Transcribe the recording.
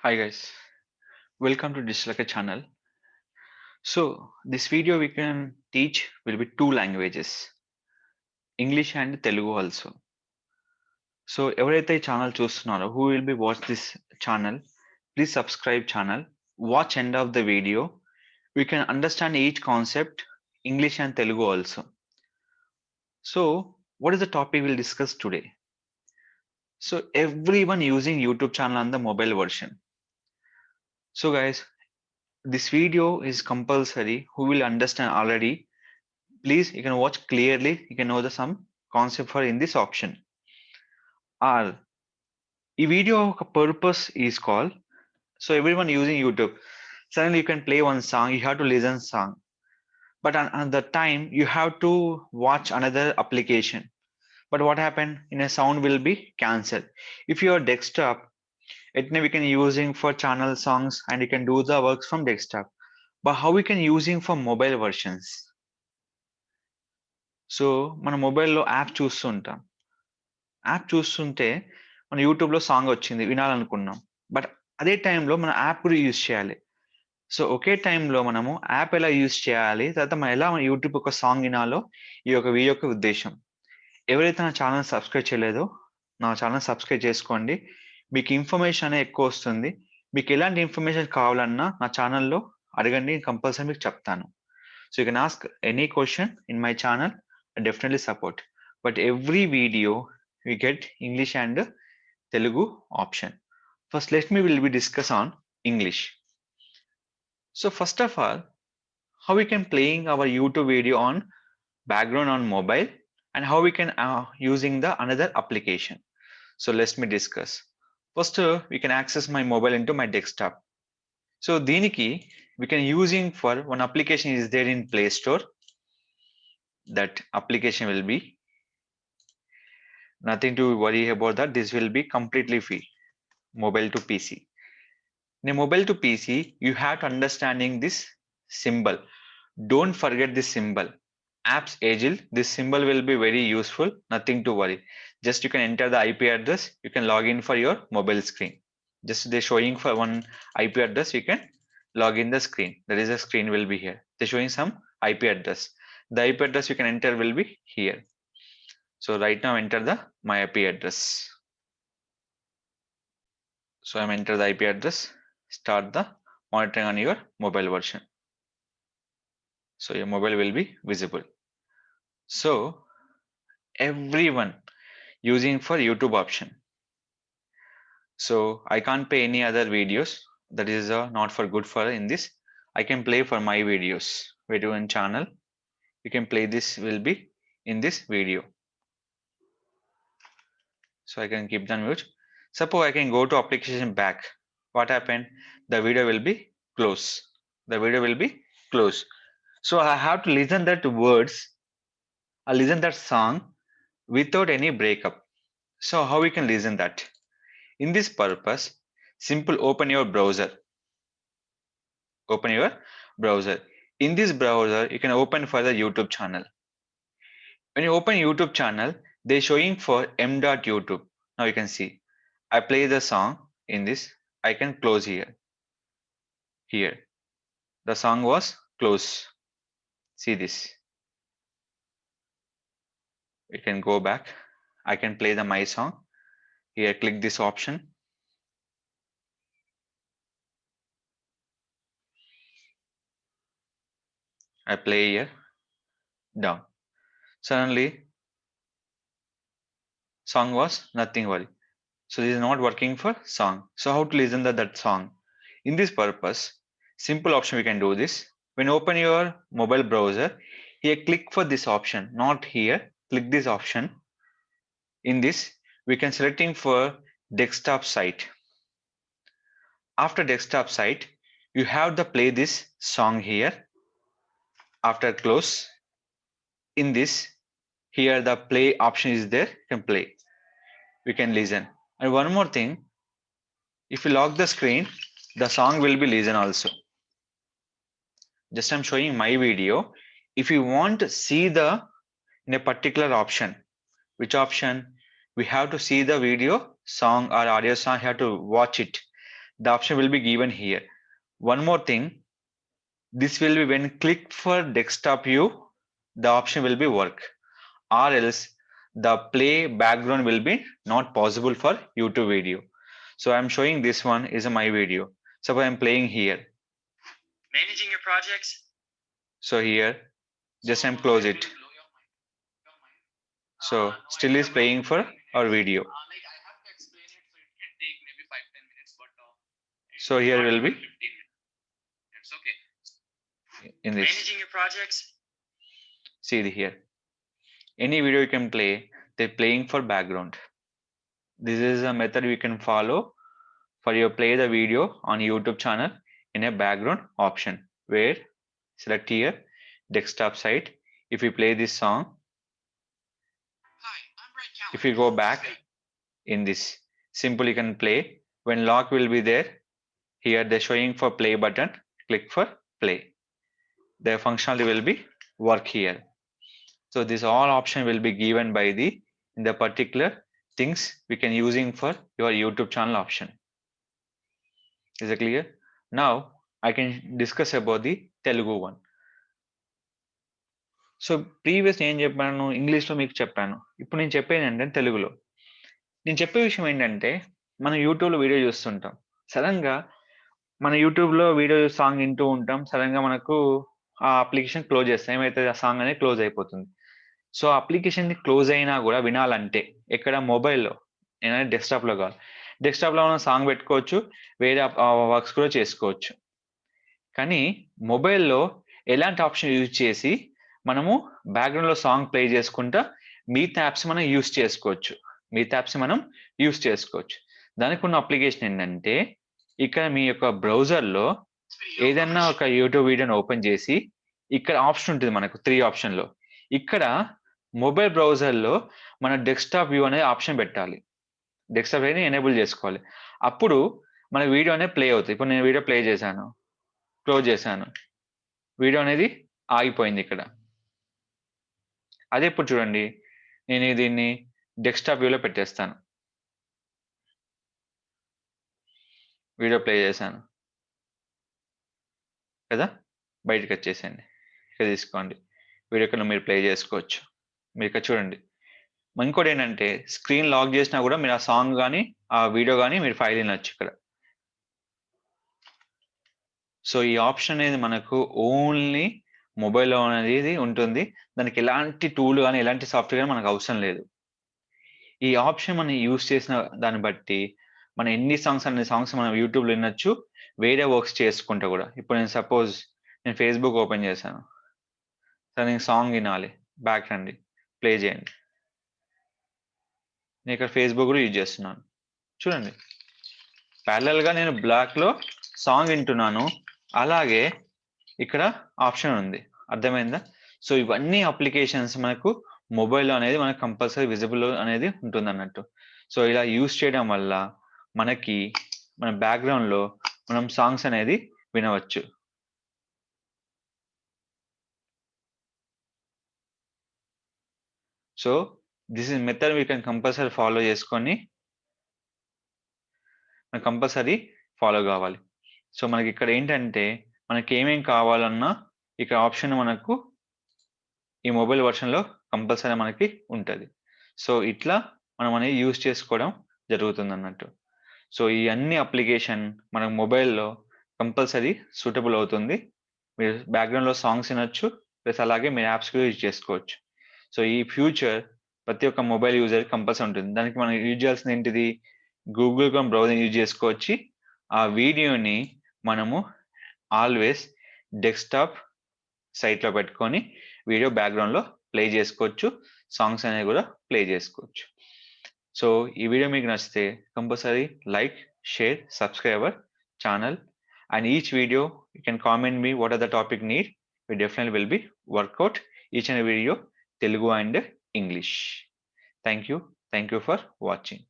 Hi guys, welcome to Digital Rakesh channel. So this video we can teach will be two languages, English and Telugu also. So ఎవరైతే ఈ channel చూస్తున్నారో who will be watch this channel, please subscribe channel, watch end of the video. We can understand each concept, English and Telugu also. So what is the topic we'll discuss today? So everyone using YouTube channel on the mobile version. So guys, this video is compulsory. Who will understand already? Please, you can watch clearly. You can know the some concept for in this option. R. A video purpose is called. So everyone using YouTube, suddenly you can play one song. You have to listen song, but on the time you have to watch another application. But what happened in a sound will be cancelled. If your desktop, it may we can using for channel songs and you can do the works from desktop. But how we can using for mobile versions? So మన మొబైల్లో app చూస్తుంటాం. App చూస్తుంటే మన యూట్యూబ్లో song వచ్చింది వినాలనుకున్నాం. But అదే టైంలో మన యాప్ కూడా యూజ్ చేయాలి. సో ఒకే టైంలో మనము యాప్ ఎలా యూజ్ చేయాలి, తర్వాత మనం ఎలా మన యూట్యూబ్ ఒక సాంగ్ వినాలో ఈ యొక్క వీడియో యొక్క ఉద్దేశం. ఎవరైతే నా ఛానల్ సబ్స్క్రైబ్ చేయలేదో నా ఛానల్ సబ్స్క్రైబ్ చేసుకోండి. మీకు ఇన్ఫర్మేషన్ అనేది ఎక్కువ వస్తుంది. మీకు ఎలాంటి ఇన్ఫర్మేషన్ కావాలన్నా నా ఛానల్లో అడగండి, కంపల్సరీ మీకు చెప్తాను. So you can ask any question in my channel, I definitely support. But every video we get English and Telugu option. First, let me will be discuss on English. So first of all, how we can playing our YouTube video on background on mobile and how we can using the another application. So let me discuss. First, we can access my mobile into my desktop. So దీనికి we can using for one application is there in Play Store. That application will be nothing to worry about that. This will be completely free. Mobile to PC. In a mobile to PC, you have to understanding this symbol. Don't forget this symbol. Apps Agile. This symbol will be very useful. Nothing to worry. Just you can enter the IP address. You can log in for your mobile screen. Just they're showing for one IP address. You can log in the screen. There is a screen will be here. They're showing some IP address. The IP address you can enter will be here. So right now enter the my IP address. So I'm enter the IP address, start the monitoring on your mobile version. So your mobile will be visible. So everyone using for YouTube option. So I can't pay any other videos. That is not for good for in this. I can play for my videos. Video and channel. You can play this will be in this video. So I can keep the mute. Suppose I can go to application back. What happened? The video will be close. The video will be close. So I have to listen that words. I listen that song without any breakup. So how we can listen that? In this purpose, simple open your browser. Open your browser. In this browser, you can open for the YouTube channel. When you open YouTube channel, they're showing for m.youtube. Now you can see. I play the song in this. I can close here. Here. The song was close. See this. You can go back. I can play the my song. Here click this option. I play here. Down. Suddenly song was nothing worry. So this is not working for song. So how to listen to that song? In this purpose, simple option we can do this. When open your mobile browser, here click for this option. Not here. Click this option. In this, we can selecting for desktop site. After desktop site, you have to play this song here. After close, in this, here the play option is there. You can play. We can listen. And one more thing, if you lock the screen, the song will be listen also. Just I'm showing my video. If you want to see the in a particular option, which option? We have to see the video, song or audio song, you have to watch it. the option will be given here. One more thing, this will be when click for desktop view, the option will be work, or else the play background will be not possible for YouTube video. So I'm showing this one is my video. Suppose I'm playing here. Managing your projects. So here, just I'm close it. So still is playing for our video. So here will be in this. Managing your projects. See here. Any video you can play, they're playing for background. This is a method we can follow for you play the video on YouTube channel in a background option, where select here desktop site. If you play this song, if you go back in this, simple you can play. When lock will be there, here they're showing for play button, click for play. The functionality will be work here. So this all option will be given by the in the particular things we can using for your YouTube channel option. Is it clear? Now I can discuss about the Telugu one. So previous ఏం చెప్పాను, ఇంగ్లీష్లో మీకు చెప్పాను. ఇప్పుడు నేను చెప్పేది ఏంటంటే తెలుగులో. నేను చెప్పే విషయం ఏంటంటే, మనం యూట్యూబ్లో వీడియో చూస్తుంటాం. సడన్గా మన యూట్యూబ్లో వీడియో సాంగ్ వింటూ ఉంటాం. సడన్గా మనకు ఆ అప్లికేషన్ క్లోజ్ చేస్తాం. ఏమైతే ఆ సాంగ్ అనేది క్లోజ్ అయిపోతుంది. సో అప్లికేషన్ క్లోజ్ అయినా కూడా వినాలంటే ఎక్కడ మొబైల్లో, ఏదైనా డెస్క్టాప్లో కాదు. డెస్క్టాప్లో మనం సాంగ్ పెట్టుకోవచ్చు, వేరే వర్క్స్ కూడా చేసుకోవచ్చు. కానీ మొబైల్లో ఎలాంటి ఆప్షన్ యూజ్ చేసి మనము బ్యాక్గ్రౌండ్లో సాంగ్ ప్లే చేసుకుంటా మిగతా యాప్స్ మనం యూజ్ చేసుకోవచ్చు. దానికి ఉన్న అప్లికేషన్ ఏంటంటే, ఇక్కడ మీ యొక్క బ్రౌజర్లో ఏదన్నా ఒక యూట్యూబ్ వీడియోని ఓపెన్ చేసి, ఇక్కడ ఆప్షన్ ఉంటుంది మనకు 3 ఆప్షన్లో. ఇక్కడ మొబైల్ బ్రౌజర్లో మన డెస్క్టాప్ వ్యూ అనే ఆప్షన్ పెట్టాలి. డెస్క్టాప్ వ్యూని ఎనేబుల్ చేసుకోవాలి. అప్పుడు మన వీడియో అనేది ప్లే అవుతుంది. ఇప్పుడు నేను వీడియో ప్లే చేశాను, క్లోజ్ చేశాను, వీడియో అనేది ఆగిపోయింది ఇక్కడ. అదే ఇప్పుడు చూడండి, నేను దీన్ని డెస్క్టాప్ వ్యూలో పెట్టేస్తాను. వీడియో ప్లే చేశాను కదా, బయటకు వచ్చేసండి. ఇక్కడ తీసుకోండి, వీడియో ఇక్కడ మీరు ప్లే చేసుకోవచ్చు. మీరు ఇక్కడ చూడండి. ఇంకోటి ఏంటంటే, స్క్రీన్ లాక్ చేసినా కూడా మీరు ఆ సాంగ్ కానీ ఆ వీడియో కానీ మీరు ఫైల్ వినొచ్చు ఇక్కడ. సో ఈ ఆప్షన్ అనేది మనకు ఓన్లీ మొబైల్లో అనేది ఉంటుంది. దానికి ఎలాంటి టూల్ కానీ ఎలాంటి సాఫ్ట్వేర్ కానీ మనకు అవసరం లేదు. ఈ ఆప్షన్ మనం యూజ్ చేసిన దాన్ని బట్టి మనం ఎన్ని సాంగ్స్ మనం యూట్యూబ్లో వినొచ్చు, వేరే వర్క్స్ చేసుకుంటా కూడా. ఇప్పుడు నేను సపోజ్ నేను ఫేస్బుక్ ఓపెన్ చేశాను, సరే నేను సాంగ్ వినాలి, బ్యాక్ రండి, ప్లే చేయండి. నేను ఇక్కడ ఫేస్బుక్ కూడా యూజ్ చేస్తున్నాను. చూడండి, ప్యారలల్గా నేను బ్లాక్లో సాంగ్ వింటున్నాను, అలాగే ఇక్కడ ఆప్షన్ ఉంది. అర్థమైందా? సో ఇవన్నీ అప్లికేషన్స్ మనకు మొబైల్లో అనేది మనకు కంపల్సరీ విజిబుల్ అనేది ఉంటుంది అన్నట్టు. సో ఇలా యూజ్ చేయడం వల్ల మనకి మన బ్యాక్గ్రౌండ్లో మనం సాంగ్స్ అనేది వినవచ్చు. So this is method we can compulsory follow చేసుకొని మనకు కంపల్సరీ ఫాలో కావాలి. సో మనకి ఇక్కడ ఏంటంటే, మనకి ఏమేం కావాలన్నా ఇక్కడ ఆప్షన్ మనకు ఈ మొబైల్ వర్షన్లో కంపల్సరీ మనకి ఉంటుంది. సో ఇట్లా మనం అనేది యూజ్ చేసుకోవడం జరుగుతుంది అన్నట్టు. సో ఈ అన్ని అప్లికేషన్ మన మొబైల్లో కంపల్సరీ సూటబుల్ అవుతుంది. మీరు బ్యాక్గ్రౌండ్లో సాంగ్స్ వినొచ్చు, ప్లస్ అలాగే మీరు యాప్స్ కూడా యూజ్ చేసుకోవచ్చు. సో ఈ ఫ్యూచర్ ప్రతి ఒక్క మొబైల్ యూజర్ కంపల్సరీ ఉంటుంది. దానికి మనం యూజ్ చేయాల్సింది ఏంటిది, గూగుల్ క్రోమ్ బ్రౌజర్ యూజ్ చేసుకోవచ్చు. ఆ వీడియోని మనము ఆల్వేస్ డెస్క్టాప్ సైట్లో పెట్టుకొని వీడియో బ్యాక్గ్రౌండ్లో ప్లే చేసుకోవచ్చు, సాంగ్స్ అనేవి కూడా ప్లే చేసుకోవచ్చు. సో ఈ వీడియో మీకు నచ్చితే compulsory like, share, subscribe our channel, and each video you can comment me what are the topic need. We definitely will be work out each and every video Telugu and English. Thank you for watching.